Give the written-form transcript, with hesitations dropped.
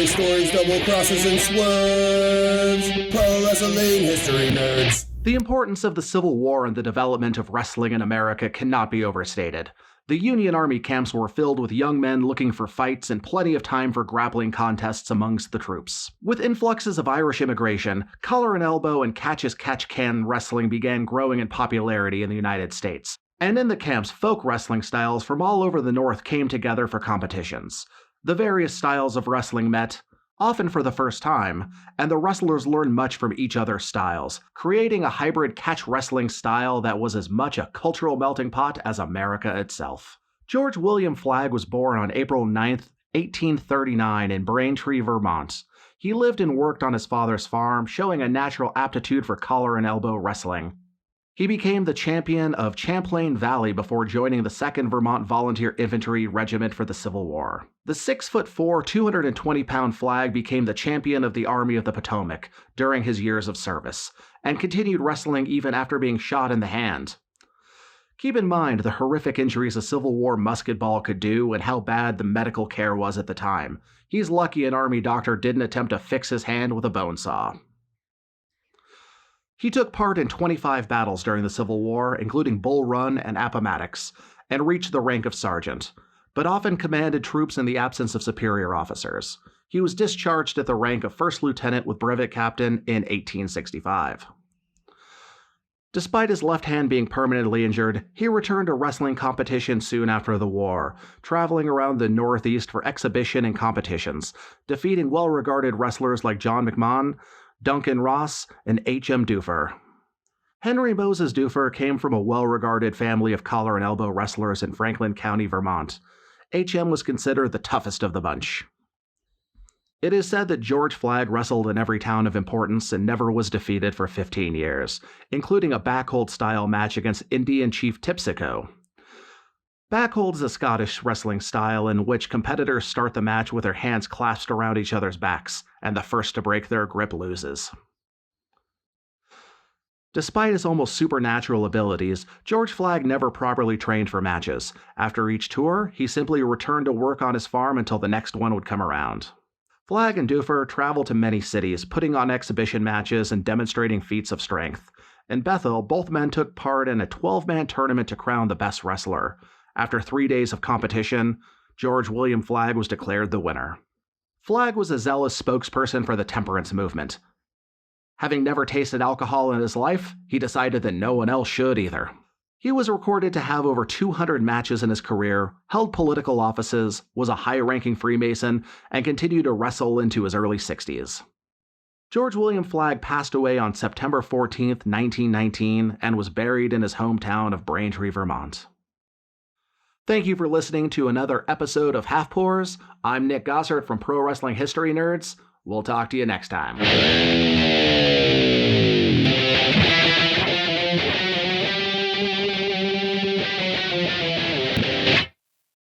stories, double crosses, and swerves. Pro wrestling history nerds. The importance of the Civil War and the development of wrestling in America cannot be overstated. The Union Army camps were filled with young men looking for fights and plenty of time for grappling contests amongst the troops. With influxes of Irish immigration, collar and elbow and catch-as-catch-can wrestling began growing in popularity in the United States. And in the camps, folk wrestling styles from all over the North came together for competitions. The various styles of wrestling met, often for the first time, and the wrestlers learned much from each other's styles, creating a hybrid catch wrestling style that was as much a cultural melting pot as America itself. George William Flagg was born on April 9, 1839 in Braintree, Vermont. He lived and worked on his father's farm, showing a natural aptitude for collar and elbow wrestling. He became the champion of Champlain Valley before joining the 2nd Vermont Volunteer Infantry Regiment for the Civil War. The 6'4", 220-pound Flagg became the champion of the Army of the Potomac during his years of service, and continued wrestling even after being shot in the hand. Keep in mind the horrific injuries a Civil War musket ball could do and how bad the medical care was at the time. He's lucky an Army doctor didn't attempt to fix his hand with a bone saw. He took part in 25 battles during the Civil War, including Bull Run and Appomattox, and reached the rank of sergeant, but often commanded troops in the absence of superior officers. He was discharged at the rank of first lieutenant with brevet captain in 1865. Despite his left hand being permanently injured, he returned to wrestling competition soon after the war, traveling around the Northeast for exhibition and competitions, defeating well-regarded wrestlers like John McMahon, Duncan Ross, and H.M. Duffer. Henry Moses Duffer came from a well-regarded family of collar and elbow wrestlers in Franklin County, Vermont. H.M. was considered the toughest of the bunch. It is said that George Flagg wrestled in every town of importance and never was defeated for 15 years, including a backhold-style match against Indian Chief Tipsico. Backhold is a Scottish wrestling style in which competitors start the match with their hands clasped around each other's backs, and the first to break their grip loses. Despite his almost supernatural abilities, George Flagg never properly trained for matches. After each tour, he simply returned to work on his farm until the next one would come around. Flagg and Duffer traveled to many cities, putting on exhibition matches and demonstrating feats of strength. In Bethel, both men took part in a 12-man tournament to crown the best wrestler. After 3 days of competition, George William Flagg was declared the winner. Flagg was a zealous spokesperson for the temperance movement. Having never tasted alcohol in his life, he decided that no one else should either. He was recorded to have over 200 matches in his career, held political offices, was a high-ranking Freemason, and continued to wrestle into his early 60s. George William Flagg passed away on September 14, 1919, and was buried in his hometown of Braintree, Vermont. Thank you for listening to another episode of Half Pours. I'm Nick Gossert from Pro Wrestling History Nerds. We'll talk to you next time.